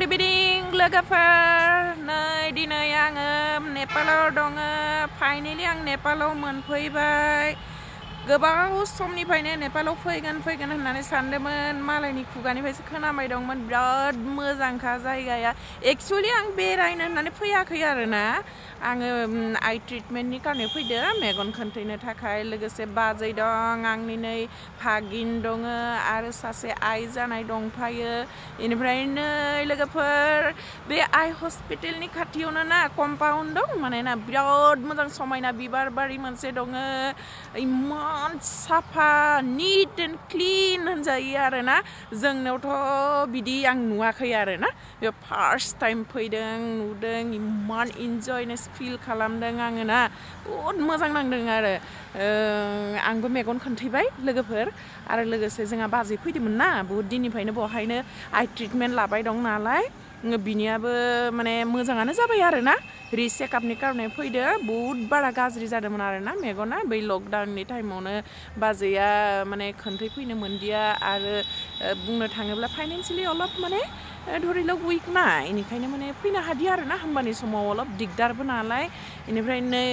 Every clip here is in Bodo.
Good evening, लोगोफोर नै दिनै आङो नेपालाव दङ फाइनाली आं नेपालाव मोनफैबाय गोबाव समनिफ्रायनो नेपालाव फैगोन होननानै सानदोंमोन मालायनि खुगानिफ्रायसो खोनाबाय दंमोन बिराद मोजांखा जायगाया एक्चुअली आं बेरायनो होननानै फैयाखै आरोना आङो आइ ट्रिटमेन्टनि कारणे फैदों मेगन खोन्थैनो थाखाय लोगोसे बाजै दं आंनि नै भागिन दङ आरो सासे आइ जानाय दंफायो इनिफ्राय नै लोगोफोर बे आइ हस्पिटालनि खाथियावनो ना कम्पाउन्ड दं माने ना बिराद मोजां समायना बिबार बारि मोनसे दङ इमान साफा नीट एन्ड क्लीन होनजायो आरोना जोंनावथ' बिदि आं नुवाखै आरोना बे फार्स्ट टाइम फैदों नुदों इमान इन्जयनेस फिल खालामदों आङो ना बहुद मोजां नांदों आरो आंबो मेगन खोन्थैबाय लोगोफोर आरो लोगोसे जोंहा बाजै फैदोंमोन ना बहुत दिननिफ्रायनो बहायनो आइ ट्रिटमेन्ट लाबाय दं नालाय बिनियाबो माने मोजाङानो जाबाय आरोना रिचेकआपनि कारणे फैदो बहुत बारा गाज्रि जादोंमोन आरोना मेगना बै लकडाउननि टाइमावनो बाजैया माने खोन्थैफैनो मोनदिया आरो बुंनो थाङोब्ला फाइनान्सियेलि अलप माने धरि लग उइक ना इनिखायनो माने फैनो हादिया आरोना होमबानि समाव अलप दिगदारबो नालाय इनिफ्राय नै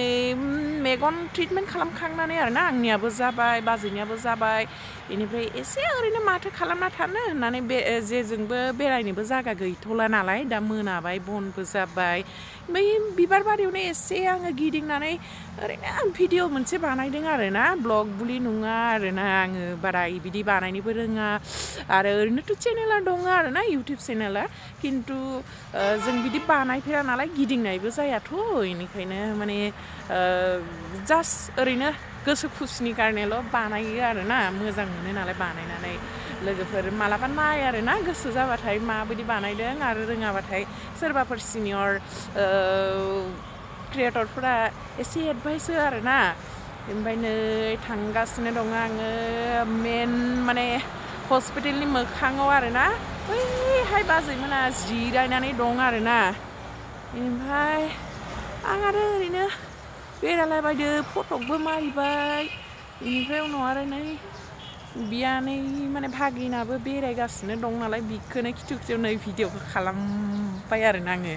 मेगन ट्रिटमेन्ट खालामखांनानै आरोना आंनियाबो जाबाय बाजैनियाबो जाबाय इनिफ्राय एसे ओरैनो माथो खालामना थानो होननानै बे जेजोंबो बेरायनोबो जायगा गैथ'ला नालाय दा मोनाबाय बनबो जाबाय बै बिबार बारियावनो एसे आङो गिदिंनानै ओरैनो भिडिअ मोनसे बानायदों आरोना ब्लग बुलि नङा आरोना आङो बारा बिदि बानायनोबो रोङा आरो ओरैनोथ' चेनेला दङ आरोना इउटुब चेनेला खिन्थु जों बिदि बानायफेरा नालाय गिदिंनायबो जायाथ' इनिखायनो माने जास्ट ओरैनो गोसो खुसिनि कारनेल' बानायो आरोना मोजां मोनो नालाय बानायनानै लोगोफोर मालाबा नाय आरोना गोसो जाबाथाय माबायदि बानायदों आरो रोङाबाथाय सोरबाफोर सिनियर क्रिएटरफोरा एसे एडभाइस हो आरोना ओमफ्राय नै थांगासिनो दङ आङो मेन माने हस्पिटालनि मोखाङाव आरोना बैहाय बाजैमोना जिरायनानै दं आरोना ओमफ्राय आं आरो ओरैनो बेरायलाबायदो फटकबो मारिबाय बेनिफ्राय उनाव आरो नै बियानै माने भागिनाबो बेरायगासिनो दं नालाय बिखौनो खिथु खिथु नै भिडिअखौ खालामबाय आरोना आङो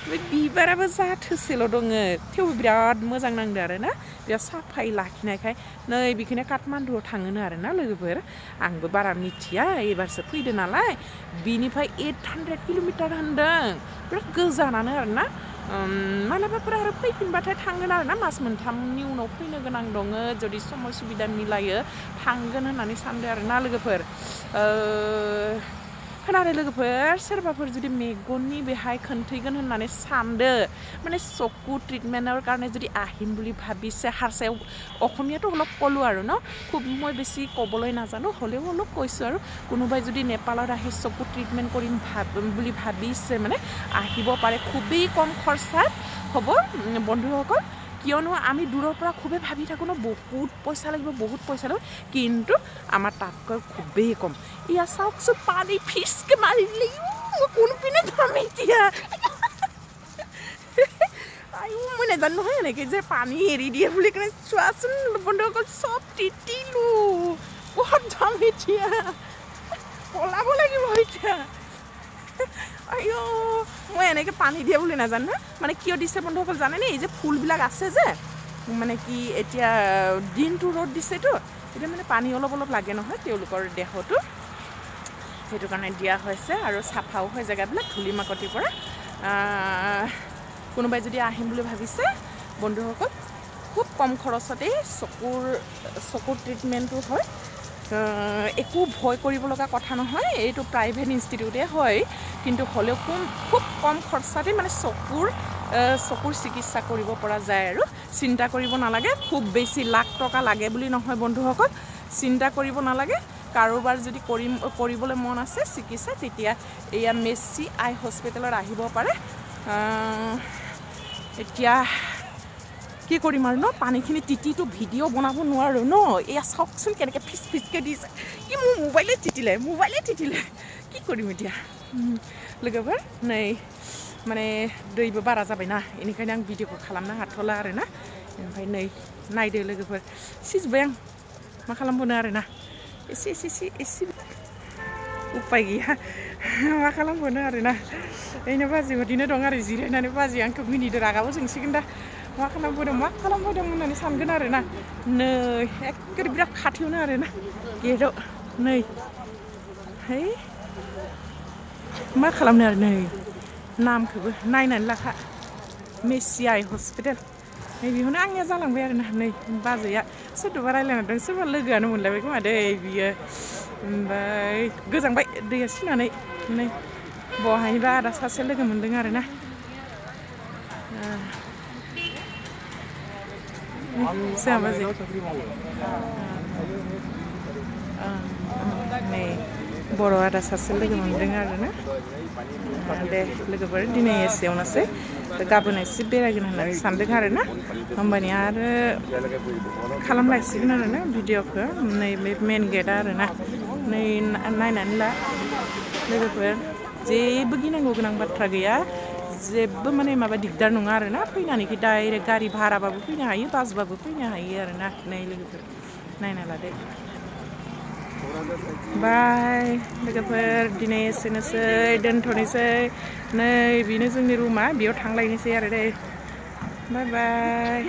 बे बिबाराबो जाथोसेल' दङ थेवबो बिराद मोजां नांदो आरोना बिराद साफायै लाखिनायखाय नै बेखौनो काठमान्डुआव थाङोनो आरोना लोगोफोर आंबो बारा मिथिया एबारसो फैदो नालाय बिनिफ्राय 800 किल'मिटार होनदों बिराद गोजानानो आरोना मालाबाफोर आरो फैफिनबाथाय थांगोन आरोना मास मोनथामनि उनाव फैनो गोनां दङ जुदि समय सुबिदा मिलायो थांगोन होननानै सानदों आरोना लोगोफोर खोनादों लोगोफोर सोरबाफोर जुदि मेगननि बेहाय खोन्थैगोन होननानै सानदो মানে চকু ট্ৰিটমেণ্টৰ কাৰণে যদি আহিম বুলি ভাবিছে হাৰচাই অসমীয়াটো অলপ ক'লোঁ আৰু ন খুব মই বেছি ক'বলৈ নাজানো হ'লেও অলপ কৈছোঁ আৰু কোনোবাই যদি নেপালত আহি চকু ট্ৰিটমেণ্ট কৰিম বুলি ভাবিছে মানে আহিব পাৰে খুবেই কম খৰচাত হ'ব বন্ধুসকল কিয়নো আমি দূৰৰ পৰা খুবেই ভাবি থাকোঁ ন বহুত পইচা লাগিব কিন্তু আমাৰ তাতকৈ খুবেই কম ইয়া চাওকচোন পানী ফিচকে মাৰিলে কোনপিনে যাম এতিয়া মই নাজানো নহয় এনেকৈ যে পানী এৰি দিয়ে বুলি কেনে চোৱাচোন বন্ধুসকল চব তিতিলো বহুত যাম এতিয়া পলাব লাগিব এতিয়া আইঅ মই এনেকৈ পানী দিয়ে বুলি নাজানো মানে কিয় দিছে বন্ধুসকল জানেনে এই যে ফুলবিলাক আছে যে মানে কি এতিয়া দিনটো ৰ'দ দিছেতো এতিয়া মানে পানী অলপ অলপ লাগে নহয় তেওঁলোকৰ দেহটো সেইটো কাৰণে দিয়া হৈছে আৰু চাফাও হয় জেগাবিলাক ধূলি মাকতিৰ পৰা কোনোবাই যদি আহিম বুলি ভাবিছে বন্ধুসকল খুব কম খৰচতে চকুৰ ট্ৰিটমেণ্টটো হয় একো ভয় কৰিব লগা কথা নহয় এইটো প্ৰাইভেট ইনষ্টিটিউটে হয় কিন্তু হ'লেও খুব কম খৰচাতে মানে চকুৰ চিকিৎসা কৰিব পৰা যায় আৰু চিন্তা কৰিব নালাগে খুব বেছি লাখ টকা লাগে বুলি নহয় বন্ধুসকল চিন্তা কৰিব নালাগে কাৰোবাৰ যদি কৰিবলৈ মন আছে চিকিৎসা তেতিয়া এয়া মেচি আই হস্পিটেলত আহিব পাৰে এতিয়া কি কৰিম আৰু ন পানীখিনি তিতিটো ভিডিঅ' বনাব নোৱাৰোঁ ন এয়া চাওকচোন কেনেকৈ ফিচকে দিছে কি মোৰ মোবাইলে তিতিলে কি কৰিম এতিয়া लोगोफोर नै माने दैबो बारा जाबायना बेनिखायनो आं भिडिअखौ खालामनो हाथ'ला आरोना ओमफ्राय नै नायदो लोगोफोर सिजोब्बाय आं मा खालामबावनो आरोना एसे उपाय गैया मा खालामबावनो आरोना ओइनो बाजै बिदिनो दं आरो जिरायनानै बाजै आंखौ मिनिदो रागाबो जोंसिगोन दा मा खालामबोदों होननानै सानगोन आरोना नै एखेबारे बिराद खाथियावनो आरोना गेटआव नै है मा खालामनो आरो नै नामखौबो नायनानै लाखा मेसि आइ हस्पिटाल नै बेखौनो आंनिया जालांबाय आरोना नै बाजैया सोरदोबा रायज्लायना दं सोरबा लोगोआनो मोनलायबाय खोमा दै बियो ओमफ्राय गोजांबाय दैया सिनानै नै बहायनिबा आदा सासे लोगो मोनदों आरोना जोंहा बाजै नै बर' आदा सासे लोगो मोनदों आरोना दे लोगोफोर दिनै एसेयावनोसै गाबोन एसे बेरायगोन होननानै सानदों आरोना होमबानिया आरो खालामलायसिगोन आरोना भिडिअखौ नै बे मेन गेटआ आरोना नै नायनानै ला लोगोफोर जेबो गिनांगौ गोनां बाथ्रा गैया जेबो माने माबा दिगदार नङा आरोना फैनानैखि डाइरेक्ट गारि भाराबाबो फैनो हायो बासबाबो फैनो हायो आरोना नै लोगोफोर नायना लादो बाय लोगोफोर दिनै एसेनोसै दोनथ'नोसै नै बेनो जोंनि रुमा बेयाव थांलायनोसै आरो दे बाय बाय